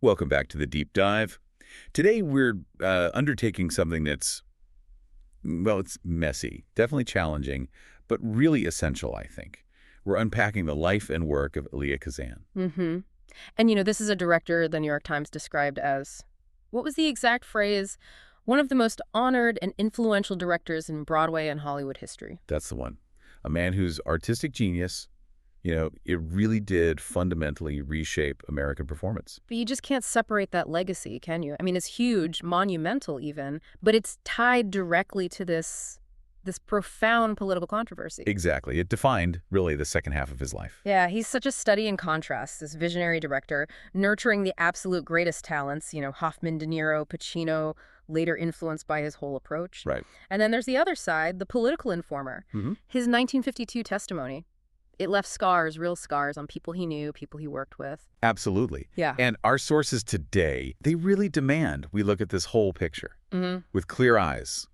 Welcome back to the Deep Dive. Today we're undertaking something that's, well, it's messy, definitely challenging, but really essential, I think. We're unpacking the life and work of Elia Kazan. Mm-hmm. And, this is a director the New York Times described as, what was the exact phrase? One of the most honored and influential directors in Broadway and Hollywood history. That's the one. A man whose artistic genius, it really did fundamentally reshape American performance. But you just can't separate that legacy, can you? I mean, it's huge, monumental even, but it's tied directly to this profound political controversy. Exactly. It defined, really, the second half of his life. Yeah, he's such a study in contrast, this visionary director, nurturing the absolute greatest talents, Hoffman, De Niro, Pacino, later influenced by his whole approach. Right. And then there's the other side, the political informer. Mm-hmm. His 1952 testimony. It left scars, real scars, on people he knew, people he worked with. Absolutely. Yeah. And our sources today, they really demand we look at this whole picture with clear eyes,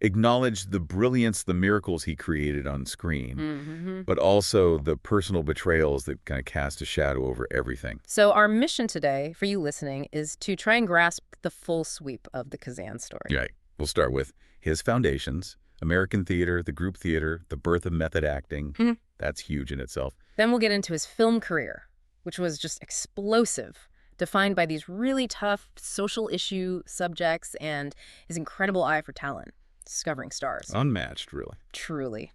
acknowledge the brilliance, the miracles he created on screen, but also the personal betrayals that kind of cast a shadow over everything. So our mission today, for you listening, is to try and grasp the full sweep of the Kazan story. Right. We'll start with his foundations, American theater, the group theater, the birth of method acting. That's huge in itself. Then we'll get into his film career, which was just explosive, defined by these really tough social issue subjects and his incredible eye for talent, discovering stars. Unmatched, really. Truly.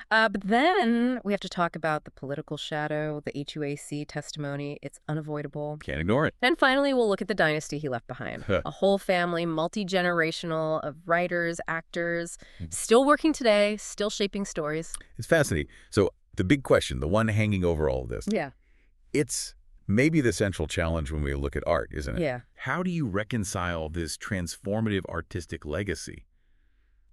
But then we have to talk about the political shadow, the HUAC testimony. It's unavoidable. Can't ignore it. And finally, we'll look at the dynasty he left behind. A whole family, multi-generational, of writers, actors, still working today, still shaping stories. It's fascinating. So the big question, the one hanging over all of this, it's maybe the central challenge when we look at art, isn't it? Yeah. How do you reconcile this transformative artistic legacy?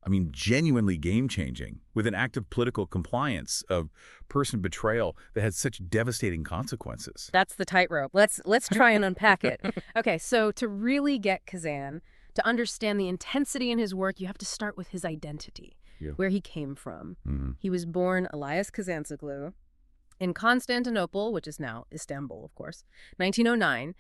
I mean, genuinely game-changing, with an act of political compliance, of person betrayal that had such devastating consequences. That's the tightrope. Let's try and unpack it. Okay, so to really get Kazan, to understand the intensity in his work, you have to start with his identity, where he came from. He was born Elias Kazantzoglu in Constantinople, which is now Istanbul, of course, 1909.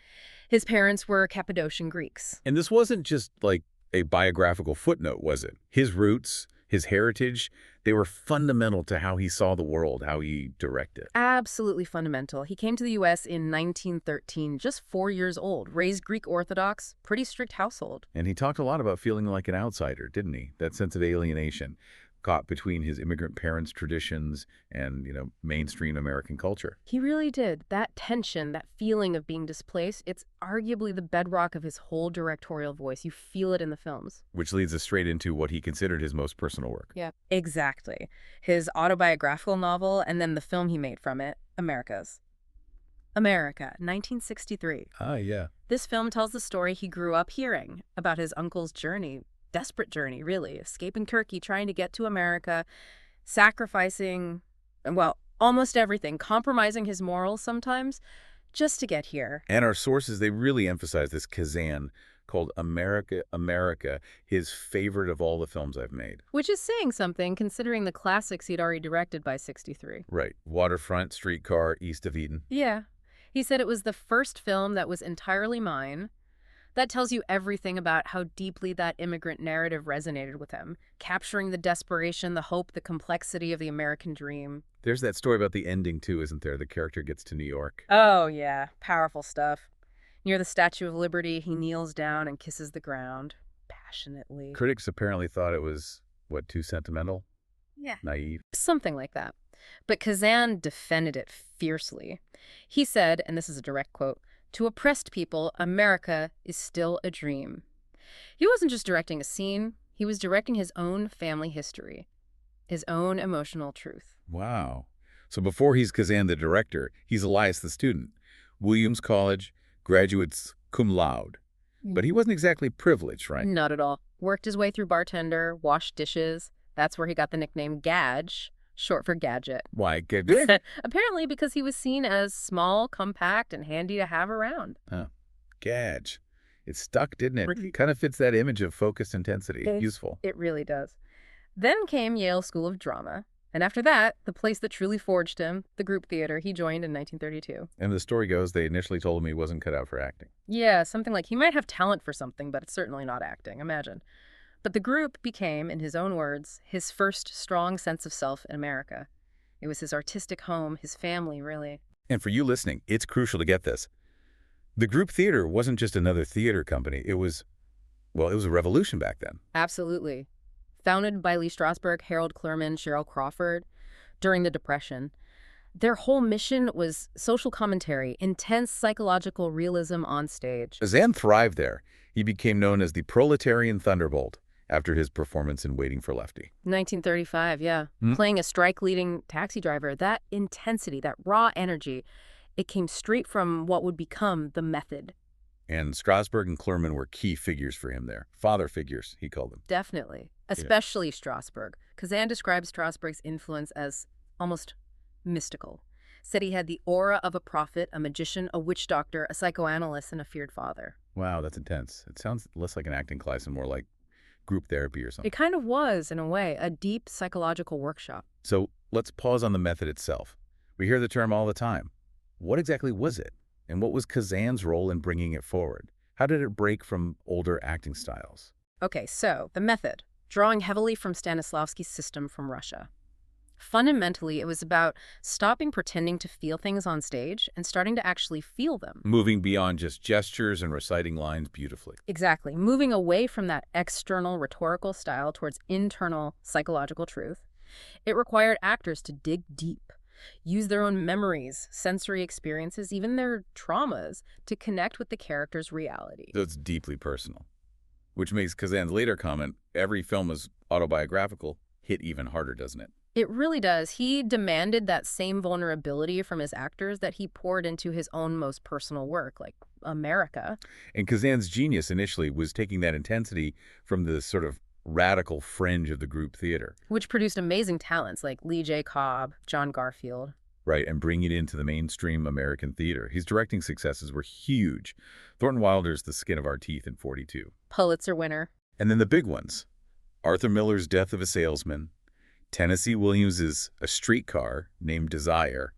His parents were Cappadocian Greeks. And this wasn't just like a biographical footnote, was it? His roots, his heritage, they were fundamental to how he saw the world, how he directed. Absolutely fundamental. He came to the U.S. in 1913, just 4 years old, raised Greek Orthodox, pretty strict household. And he talked a lot about feeling like an outsider, didn't he? That sense of alienation, caught between his immigrant parents' traditions and, mainstream American culture. He really did. That tension, that feeling of being displaced, it's arguably the bedrock of his whole directorial voice. You feel it in the films. Which leads us straight into what he considered his most personal work. Yeah, exactly. His autobiographical novel and then the film he made from it, America, 1963. Ah, yeah. This film tells the story he grew up hearing about his uncle's journey. Desperate journey, really, escaping Turkey, trying to get to America, sacrificing, well, almost everything, compromising his morals sometimes, just to get here. And our sources, they really emphasize this Kazan called America, his favorite of all the films I've made. Which is saying something, considering the classics he'd already directed by 63. Right. Waterfront, Streetcar, East of Eden. Yeah. He said it was the first film that was entirely mine. That tells you everything about how deeply that immigrant narrative resonated with him, capturing the desperation, the hope, the complexity of the American dream. There's that story about the ending, too, isn't there? The character gets to New York. Oh, yeah. Powerful stuff. Near the Statue of Liberty, he kneels down and kisses the ground, passionately. Critics apparently thought it was, too sentimental? Yeah. Naive? Something like that. But Kazan defended it fiercely. He said, and this is a direct quote, "To oppressed people, America is still a dream." He wasn't just directing a scene, he was directing his own family history, his own emotional truth. Wow. So before he's Kazan the director, he's Elias the student. Williams College, graduates cum laude. But he wasn't exactly privileged, right? Not at all. Worked his way through bartender, washed dishes. That's where he got the nickname Gadge, short for gadget. Why? Apparently because he was seen as small, compact, and handy to have around. Oh, Gadge. It stuck, didn't it? Kind of fits that image of focused intensity. Useful. It really does. Then came Yale School of Drama, And after that, the place that truly forged him, the group theater, he joined in 1932. And the story goes they initially told him he wasn't cut out for acting. Yeah, something like he might have talent for something, but it's certainly not acting, imagine. But the group became, in his own words, his first strong sense of self in America. It was his artistic home, his family, really. And for you listening, it's crucial to get this. The group theater wasn't just another theater company. It was a revolution back then. Absolutely. Founded by Lee Strasberg, Harold Clurman, Cheryl Crawford during the Depression. Their whole mission was social commentary, intense psychological realism on stage. Kazan thrived there. He became known as the Proletarian Thunderbolt after his performance in Waiting for Lefty. 1935, yeah. Playing a strike-leading taxi driver, that intensity, that raw energy, it came straight from what would become the method. And Strasberg and Clurman were key figures for him there. Father figures, he called them. Definitely. Especially Strasberg. Kazan describes Strasberg's influence as almost mystical. Said he had the aura of a prophet, a magician, a witch doctor, a psychoanalyst, and a feared father. Wow, that's intense. It sounds less like an acting class and more like group therapy or something. It kind of was, in a way, a deep psychological workshop. So let's pause on the method itself. We hear the term all the time. What exactly was it? And what was Kazan's role in bringing it forward? How did it break from older acting styles? Okay, so the method, drawing heavily from Stanislavski's system from Russia. Fundamentally, it was about stopping pretending to feel things on stage and starting to actually feel them. Moving beyond just gestures and reciting lines beautifully. Exactly. Moving away from that external rhetorical style towards internal psychological truth. It required actors to dig deep, use their own memories, sensory experiences, even their traumas, to connect with the character's reality. That's deeply personal. Which makes Kazan's later comment, every film is autobiographical, hit even harder, doesn't it? It really does. He demanded that same vulnerability from his actors that he poured into his own most personal work, like America. And Kazan's genius initially was taking that intensity from the sort of radical fringe of the group theater. Which produced amazing talents like Lee J. Cobb, John Garfield. Right, and bringing it into the mainstream American theater. His directing successes were huge. Thornton Wilder's The Skin of Our Teeth in '42. Pulitzer winner. And then the big ones. Arthur Miller's Death of a Salesman. Tennessee Williams's A Streetcar Named Desire.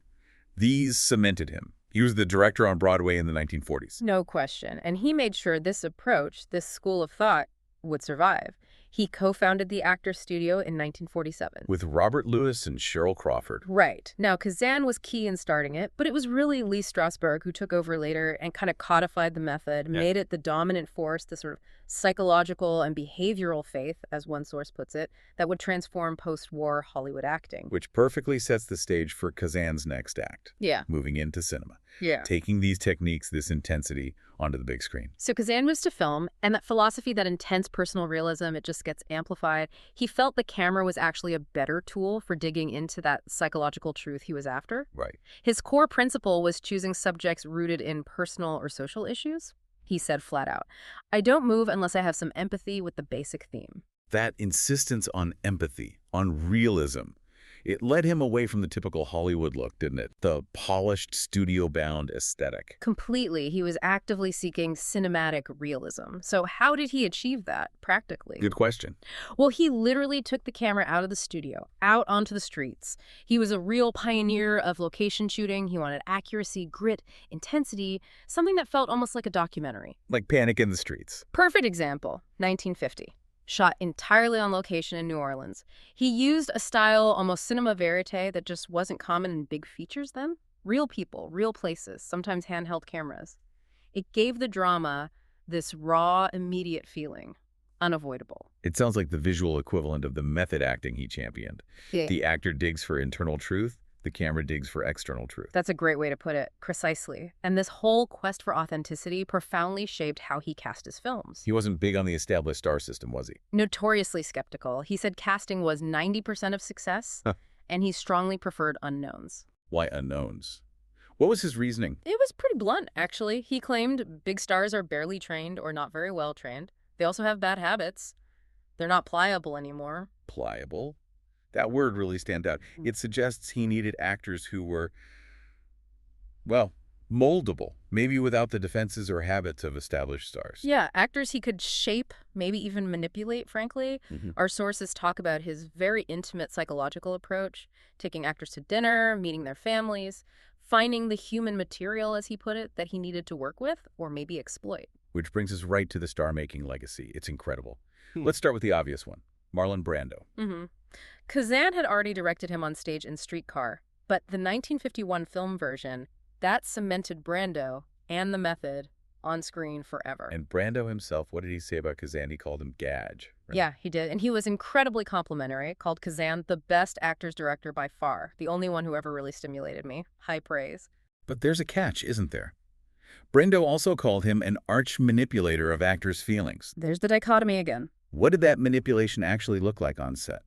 These cemented him. He was the director on Broadway in the 1940s. No question. And he made sure this approach, this school of thought, would survive. He co-founded the Actors Studio in 1947. With Robert Lewis and Cheryl Crawford. Right. Now, Kazan was key in starting it, but it was really Lee Strasberg who took over later and kind of codified the method, made it the dominant force, the sort of psychological and behavioral faith, as one source puts it, that would transform post-war Hollywood acting. Which perfectly sets the stage for Kazan's next act. Yeah. Moving into cinema. Yeah. Taking these techniques, this intensity, onto the big screen. So Kazan moves to film, and that philosophy, that intense personal realism, it just gets amplified. He felt the camera was actually a better tool for digging into that psychological truth he was after. Right. His core principle was choosing subjects rooted in personal or social issues. He said flat out, "I don't move unless I have some empathy with the basic theme." That insistence on empathy, on realism, it led him away from the typical Hollywood look, didn't it? The polished, studio-bound aesthetic. Completely. He was actively seeking cinematic realism. So how did he achieve that practically? Good question. Well, he literally took the camera out of the studio, out onto the streets. He was a real pioneer of location shooting. He wanted accuracy, grit, intensity, something that felt almost like a documentary. Like Panic in the Streets. Perfect example, 1950. Shot entirely on location in New Orleans. He used a style almost cinema verite that just wasn't common in big features then. Real people, real places, sometimes handheld cameras. It gave the drama this raw, immediate feeling, unavoidable. It sounds like the visual equivalent of the method acting he championed. Yeah. The actor digs for internal truth, the camera digs for external truth. That's a great way to put it, precisely. And this whole quest for authenticity profoundly shaped how he cast his films. He wasn't big on the established star system, was he? Notoriously skeptical. He said casting was 90% of success, and he strongly preferred unknowns. Why unknowns? What was his reasoning? It was pretty blunt, actually. He claimed big stars are barely trained or not very well trained. They also have bad habits. They're not pliable anymore. Pliable? That word really stands out. It suggests he needed actors who were, well, Moldable, maybe without the defenses or habits of established stars. Yeah, actors he could shape, maybe even manipulate, frankly. Our sources talk about his very intimate psychological approach, taking actors to dinner, meeting their families, finding the human material, as he put it, that he needed to work with or maybe exploit. Which brings us right to the star-making legacy. It's incredible. Let's start with the obvious one, Marlon Brando. Kazan had already directed him on stage in Streetcar, but the 1951 film version, that cemented Brando and the method on screen forever. And Brando himself, what did he say about Kazan? He called him Gadge. Right? Yeah, he did. And he was incredibly complimentary, called Kazan the best actor's director by far, the only one who ever really stimulated me. High praise. But there's a catch, isn't there? Brando also called him an arch manipulator of actors' feelings. There's the dichotomy again. What did that manipulation actually look like on set?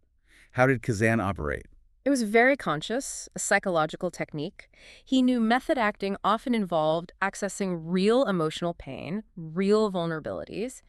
How did Kazan operate? It was very conscious, a psychological technique. He knew method acting often involved accessing real emotional pain, real vulnerabilities,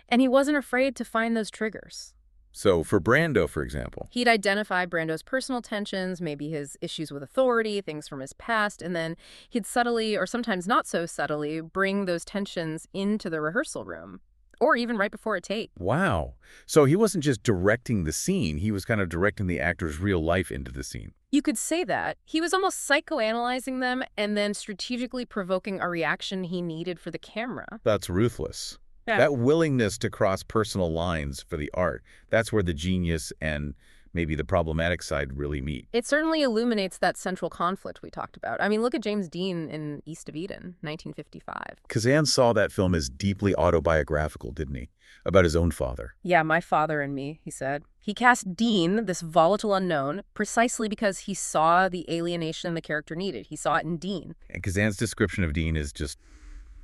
and he wasn't afraid to find those triggers. So for Brando, for example, He'd identify Brando's personal tensions, maybe his issues with authority, things from his past, and then he'd subtly, or sometimes not so subtly, bring those tensions into the rehearsal room, or even right before a take. wow. So he wasn't just directing the scene, he was kind of directing the actor's real life into the scene. You could say that. He was almost psychoanalyzing them and then strategically provoking a reaction he needed for the camera. That's ruthless. Yeah. That willingness to cross personal lines for the art, that's where the genius and maybe the problematic side really meet. It certainly illuminates that central conflict we talked about. I mean, look at James Dean in East of Eden, 1955. Kazan saw that film as deeply autobiographical, didn't he? About his own father. Yeah, my father and me, he said. He cast Dean, this volatile unknown, precisely because he saw the alienation the character needed. He saw it in Dean. And Kazan's description of Dean is just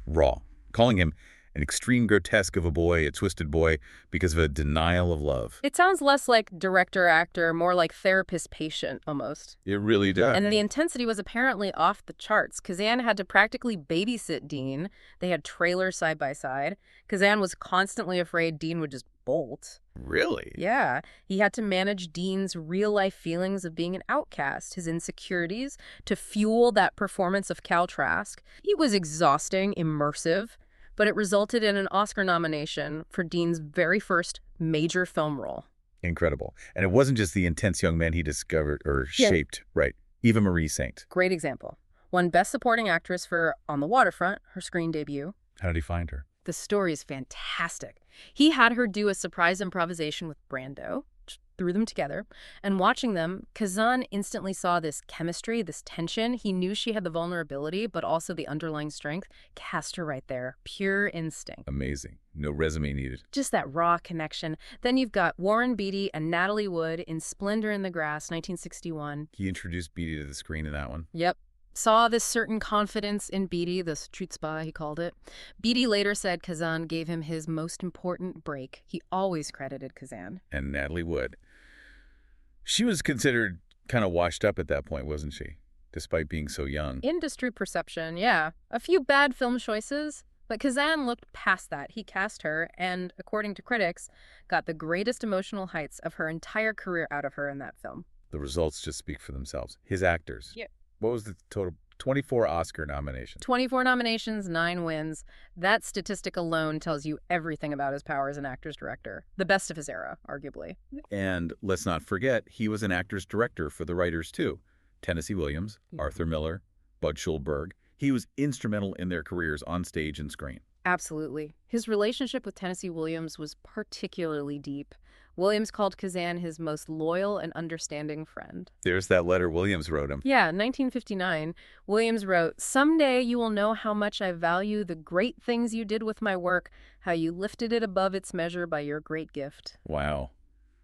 raw, calling him an extreme grotesque of a boy, a twisted boy, because of a denial of love. It sounds less like director-actor, more like therapist-patient, almost. It really does. And the intensity was apparently off the charts. Kazan had to practically babysit Dean. They had trailers side by side. Kazan was constantly afraid Dean would just bolt. Really? Yeah. He had to manage Dean's real-life feelings of being an outcast, his insecurities, to fuel that performance of Cal Trask. It was exhausting, immersive, but it resulted in an Oscar nomination for Dean's very first major film role. Incredible. And it wasn't just the intense young man he discovered or shaped, right? Eva Marie Saint. Great example. Won Best Supporting Actress for On the Waterfront, her screen debut. How did he find her? The story is fantastic. He had her do a surprise improvisation with Brando, threw them together, and watching them, Kazan instantly saw this chemistry, this tension. He knew she had the vulnerability, but also the underlying strength. Cast her right there. Pure instinct. Amazing. No resume needed. Just that raw connection. Then you've got Warren Beatty and Natalie Wood in Splendor in the Grass, 1961. He introduced Beatty to the screen in that one. Yep. Saw this certain confidence in Beatty, this chutzpah, he called it. Beatty later said Kazan gave him his most important break. He always credited Kazan. And Natalie Wood. She was considered kind of washed up at that point, wasn't she? Despite being so young. Industry perception, yeah. A few bad film choices, but Kazan looked past that. He cast her and, according to critics, got the greatest emotional heights of her entire career out of her in that film. The results just speak for themselves. His actors. Yeah. What was the total? 24 Oscar nominations. 24 nominations, 9 wins. That statistic alone tells you everything about his power as an actor's-director. The best of his era, arguably. And let's not forget, he was an actor's-director for the writers, too. Tennessee Williams, Arthur Miller, Bud Schulberg. He was instrumental in their careers on stage and screen. Absolutely. His relationship with Tennessee Williams was particularly deep. Williams called Kazan his most loyal and understanding friend. There's that letter Williams wrote him. Yeah, 1959, Williams wrote, "Someday you will know how much I value the great things you did with my work, how you lifted it above its measure by your great gift." Wow.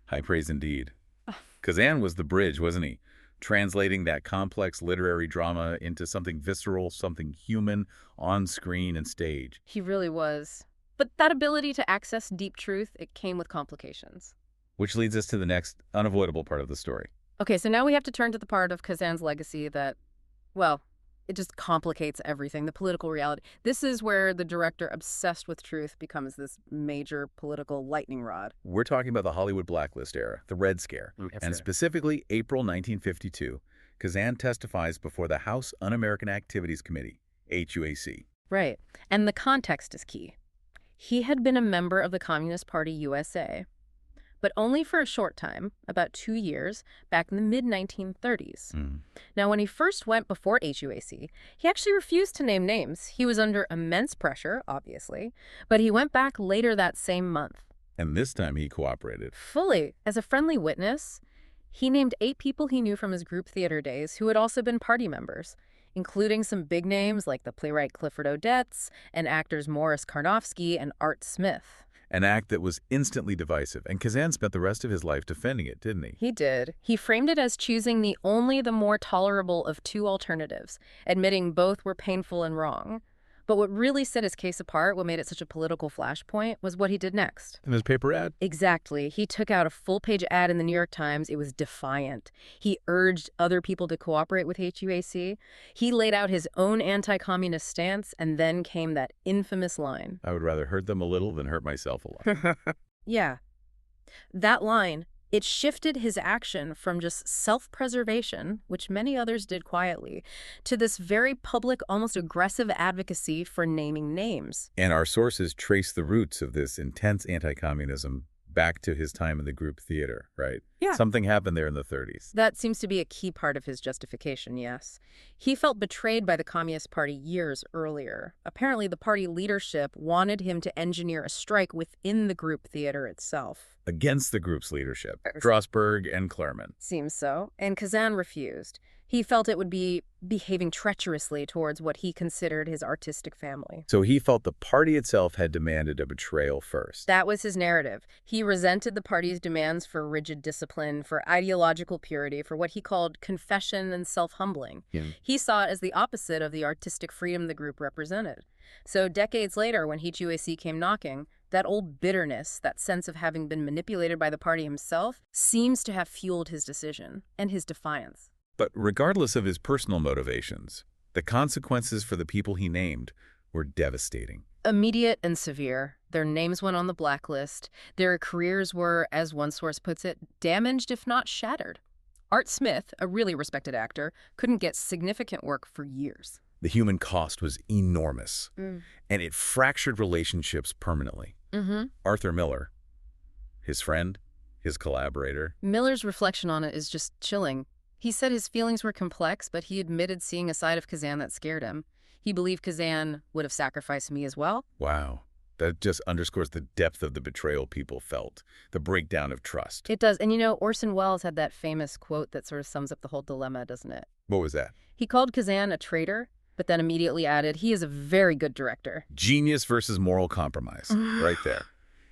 High praise indeed. Kazan was the bridge, wasn't he? Translating that complex literary drama into something visceral, something human, on screen and stage. He really was. But that ability to access deep truth, it came with complications. Which leads us to the next unavoidable part of the story. Okay, so now we have to turn to the part of Kazan's legacy that, well, it just complicates everything, the political reality. This is where the director obsessed with truth becomes this major political lightning rod. We're talking about the Hollywood blacklist era, the Red Scare, and specifically April 1952. Kazan testifies before the House Un-American Activities Committee HUAC. Right. And the context is key. He had been a member of the Communist Party USA, but only for a short time, about 2 years, back in the mid-1930s. Now, when he first went before HUAC, he actually refused to name names. He was under immense pressure, obviously, but he went back later that same month. And this time he cooperated. Fully. As a friendly witness, he named 8 people he knew from his group theater days who had also been party members, including some big names like the playwright Clifford Odets and actors Morris Karnofsky and Art Smith. An act that was instantly divisive, and Kazan spent the rest of his life defending it, didn't he? He did. He framed it as choosing the more tolerable of 2 alternatives, admitting both were painful and wrong. But what really set his case apart, what made it such a political flashpoint, was what he did next. In his paper ad? Exactly. He took out a full-page ad in the New York Times. It was defiant. He urged other people to cooperate with HUAC. He laid out his own anti-communist stance, and then came that infamous line. I would rather hurt them a little than hurt myself a lot. Yeah. That line, it shifted his action from just self-preservation, which many others did quietly, to this very public, almost aggressive advocacy for naming names. And our sources trace the roots of this intense anti-communism back to his time in the group theater, right? Yeah. Something happened there in the 30s. That seems to be a key part of his justification, yes. He felt betrayed by the Communist Party years earlier. Apparently, the party leadership wanted him to engineer a strike within the group theater itself. Against the group's leadership, Strasberg and Klerman. Seems so. And Kazan refused. He felt it would be behaving treacherously towards what he considered his artistic family. So he felt the party itself had demanded a betrayal first. That was his narrative. He resented the party's demands for rigid discipline, for ideological purity, for what he called confession and self-humbling. Yeah. He saw it as the opposite of the artistic freedom the group represented. So decades later, when HUAC came knocking, that old bitterness, that sense of having been manipulated by the party himself, seems to have fueled his decision and his defiance. But regardless of his personal motivations, the consequences for the people he named were devastating. Immediate and severe. Their names went on the blacklist. Their careers were, as one source puts it, damaged if not shattered. Art Smith, a really respected actor, couldn't get significant work for years. The human cost was enormous, and it fractured relationships permanently. Arthur Miller, his friend, his collaborator. Miller's reflection on it is just chilling. He said his feelings were complex, but he admitted seeing a side of Kazan that scared him. He believed Kazan would have sacrificed me as well. Wow. That just underscores the depth of the betrayal people felt, the breakdown of trust. It does. And you know, Orson Welles had that famous quote that sort of sums up the whole dilemma, doesn't it? What was that? He called Kazan a traitor, but then immediately added, he is a very good director. Genius versus moral compromise, right there.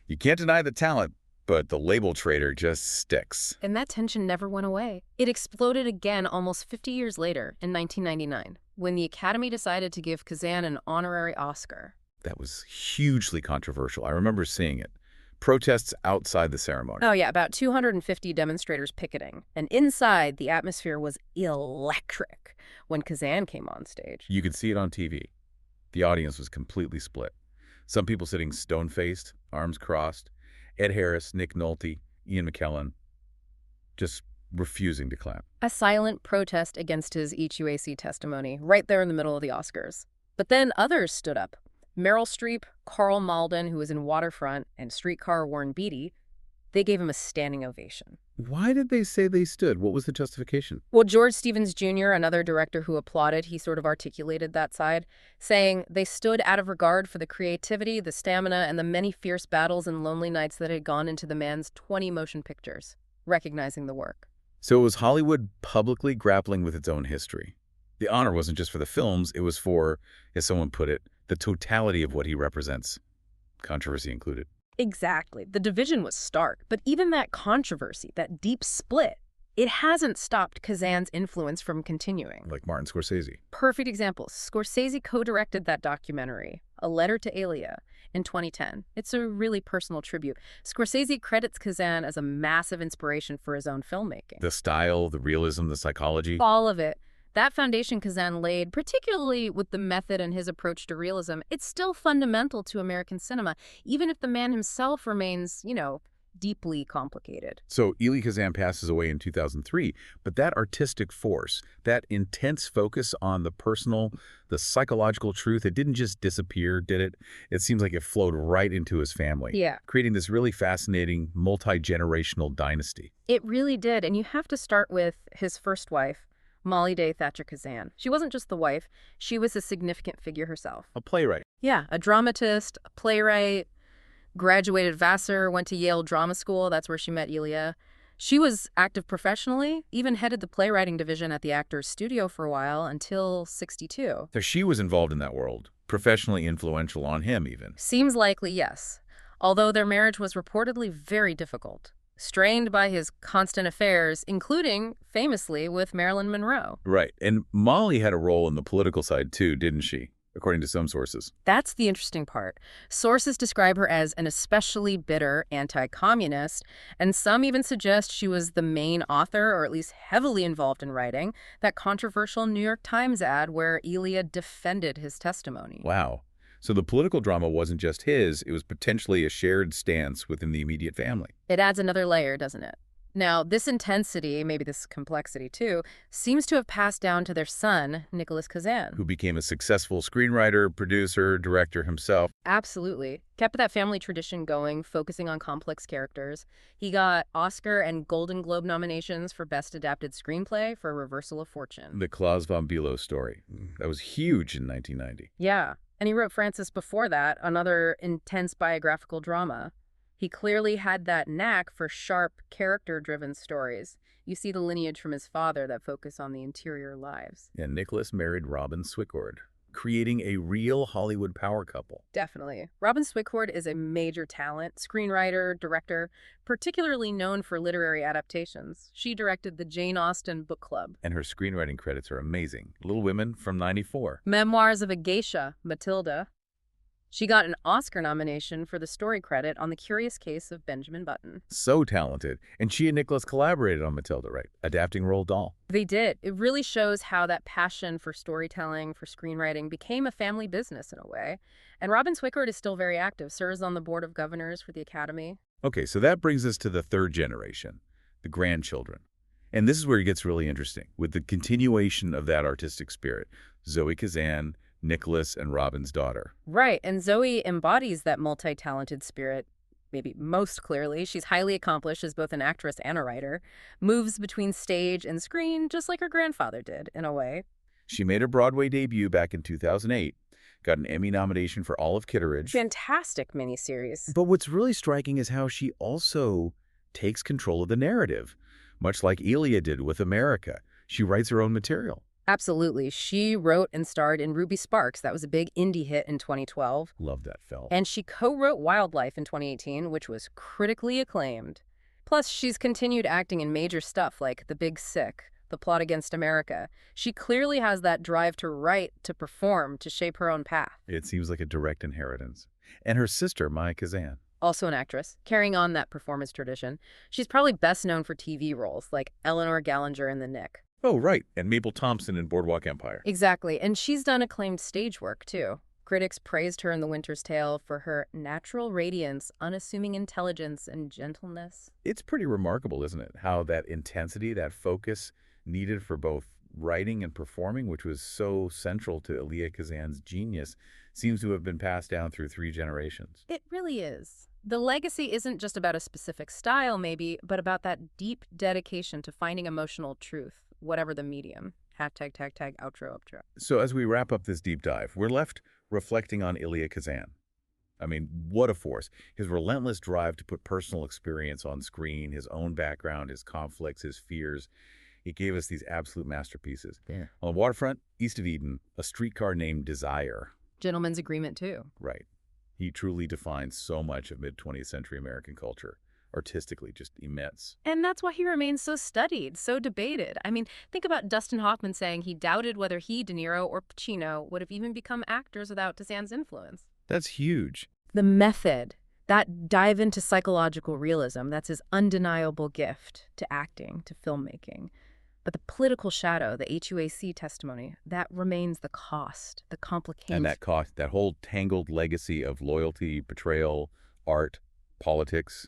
You can't deny the talent, but the label traitor just sticks. And that tension never went away. It exploded again almost 50 years later, in 1999, when the Academy decided to give Kazan an honorary Oscar. That was hugely controversial. I remember seeing it. Protests outside the ceremony. Oh, yeah, about 250 demonstrators picketing. And inside, the atmosphere was electric when Kazan came on stage. You could see it on TV. The audience was completely split. Some people sitting stone-faced, arms crossed. Ed Harris, Nick Nolte, Ian McKellen, just refusing to clap. A silent protest against his HUAC testimony, right there in the middle of the Oscars. But then others stood up. Meryl Streep, Carl Malden, who was in Waterfront, and Streetcar Warren Beatty, they gave him a standing ovation. Why did they say they stood? What was the justification? Well, George Stevens Jr., another director who applauded, he sort of articulated that side, saying they stood out of regard for the creativity, the stamina, and the many fierce battles and lonely nights that had gone into the man's 20 motion pictures, recognizing the work. So it was Hollywood publicly grappling with its own history. The honor wasn't just for the films, it was for, as someone put it, the totality of what he represents, controversy included. Exactly. The division was stark, but even that controversy, that deep split, it hasn't stopped Kazan's influence from continuing. Like Martin Scorsese. Perfect example. Scorsese co-directed that documentary, A Letter to Elia, in 2010. It's a really personal tribute. Scorsese credits Kazan as a massive inspiration for his own filmmaking. The style, the realism, the psychology. All of it. That foundation Kazan laid, particularly with the method and his approach to realism, it's still fundamental to American cinema, even if the man himself remains, deeply complicated. So Elia Kazan passes away in 2003, but that artistic force, that intense focus on the personal, the psychological truth, it didn't just disappear, did it? It seems like it flowed right into his family, Yeah. creating this really fascinating multi-generational dynasty. It really did, and you have to start with his first wife, Molly Thacher Kazan. She wasn't just the wife, she was a significant figure herself. A playwright. Yeah, a dramatist, a playwright, graduated Vassar, went to Yale Drama School. That's where she met Elia. She was active professionally, even headed the playwriting division at the Actors Studio for a while until 62. So she was involved in that world, professionally influential on him even. Seems likely, yes. Although their marriage was reportedly very difficult, strained by his constant affairs, including, famously, with Marilyn Monroe. Right. And Molly had a role in the political side too, didn't she? According to some sources. That's the interesting part. Sources describe her as an especially bitter anti-communist, and some even suggest she was the main author, or at least heavily involved in writing, that controversial New York Times ad where Elia defended his testimony. Wow. So the political drama wasn't just his, it was potentially a shared stance within the immediate family. It adds another layer, doesn't it? Now, this intensity, maybe this complexity too, seems to have passed down to their son, Nicholas Kazan. Who became a successful screenwriter, producer, director himself. Absolutely. Kept that family tradition going, focusing on complex characters. He got Oscar and Golden Globe nominations for Best Adapted Screenplay for Reversal of Fortune. The Klaus von Bülow story. That was huge in 1990. Yeah. And he wrote Francis before that, another intense biographical drama. He clearly had that knack for sharp, character-driven stories. You see the lineage from his father that focus on the interior lives. And Nicholas married Robin Swicord, creating a real Hollywood power couple. Definitely. Robin Swicord is a major talent, screenwriter, director, particularly known for literary adaptations. She directed the Jane Austen Book Club. And her screenwriting credits are amazing. Little Women from '94. Memoirs of a Geisha, Matilda. She got an Oscar nomination for the story credit on The Curious Case of Benjamin Button. So talented. And she and Nicholas collaborated on Matilda, right? Adapting Roald Dahl. They did. It really shows how that passion for storytelling, for screenwriting, became a family business in a way. And Robin Swicord is still very active, serves on the board of governors for the Academy. Okay, so that brings us to the third generation, the grandchildren. And this is where it gets really interesting, with the continuation of that artistic spirit. Zoe Kazan, Nicholas, and Robin's daughter. Right, and Zoe embodies that multi-talented spirit, maybe most clearly. She's highly accomplished as both an actress and a writer, moves between stage and screen just like her grandfather did, in a way. She made her Broadway debut back in 2008, got an Emmy nomination for Olive Kitteridge. Fantastic miniseries. But what's really striking is how she also takes control of the narrative, much like Elia did with America. She writes her own material. Absolutely. She wrote and starred in Ruby Sparks. That was a big indie hit in 2012. Love that film. And she co-wrote Wildlife in 2018, which was critically acclaimed. Plus, she's continued acting in major stuff like The Big Sick, The Plot Against America. She clearly has that drive to write, to perform, to shape her own path. It seems like a direct inheritance. And her sister, Maya Kazan. Also an actress, carrying on that performance tradition. She's probably best known for TV roles like Eleanor Gallinger in The Nick. Oh, right. And Mabel Thompson in Boardwalk Empire. Exactly. And she's done acclaimed stage work, too. Critics praised her in The Winter's Tale for her natural radiance, unassuming intelligence, and gentleness. It's pretty remarkable, isn't it? How that intensity, that focus needed for both writing and performing, which was so central to Elia Kazan's genius, seems to have been passed down through 3 generations. It really is. The legacy isn't just about a specific style, maybe, but about that deep dedication to finding emotional truth, whatever the medium. Hashtag, tag, tag, outro. So as we wrap up this deep dive, we're left reflecting on Elia Kazan. I mean, what a force. His relentless drive to put personal experience on screen, his own background, his conflicts, his fears. He gave us these absolute masterpieces. Yeah. On the waterfront, east of Eden, A Streetcar Named Desire. Gentleman's Agreement, too. Right. He truly defines so much of mid-20th century American culture. Artistically, just immense. And that's why he remains so studied, so debated. I mean, think about Dustin Hoffman saying he doubted whether he, De Niro, or Pacino would have even become actors without Kazan's influence. That's huge. The method, that dive into psychological realism, that's his undeniable gift to acting, to filmmaking. But the political shadow, the HUAC testimony, that remains the cost, the complication. And that cost, that whole tangled legacy of loyalty, betrayal, art, politics.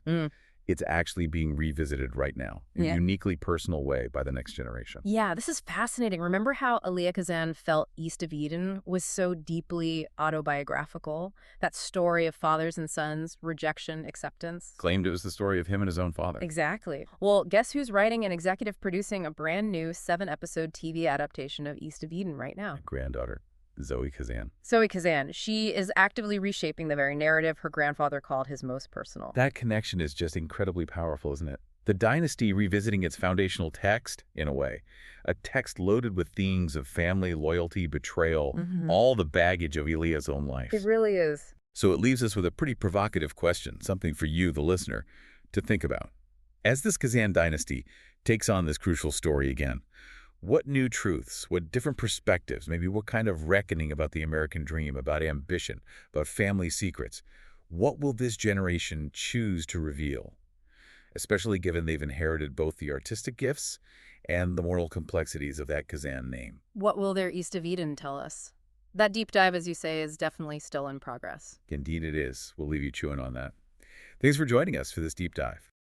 it's actually being revisited right now in a uniquely personal way by the next generation. Yeah, this is fascinating. Remember how Elia Kazan felt East of Eden was so deeply autobiographical? That story of fathers and sons, rejection, acceptance. Claimed it was the story of him and his own father. Exactly. Well, guess who's writing and executive producing a brand new 7-episode TV adaptation of East of Eden right now? My granddaughter, Zoe Kazan. Zoe Kazan. She is actively reshaping the very narrative her grandfather called his most personal. That connection is just incredibly powerful, isn't it? The dynasty revisiting its foundational text, in a way. A text loaded with themes of family, loyalty, betrayal, all the baggage of Elia's own life. It really is. So it leaves us with a pretty provocative question, something for you, the listener, to think about. As this Kazan dynasty takes on this crucial story again, what new truths, what different perspectives, maybe what kind of reckoning about the American dream, about ambition, about family secrets, what will this generation choose to reveal? Especially given they've inherited both the artistic gifts and the moral complexities of that Kazan name. What will their East of Eden tell us? That deep dive, as you say, is definitely still in progress. Indeed it is. We'll leave you chewing on that. Thanks for joining us for this deep dive.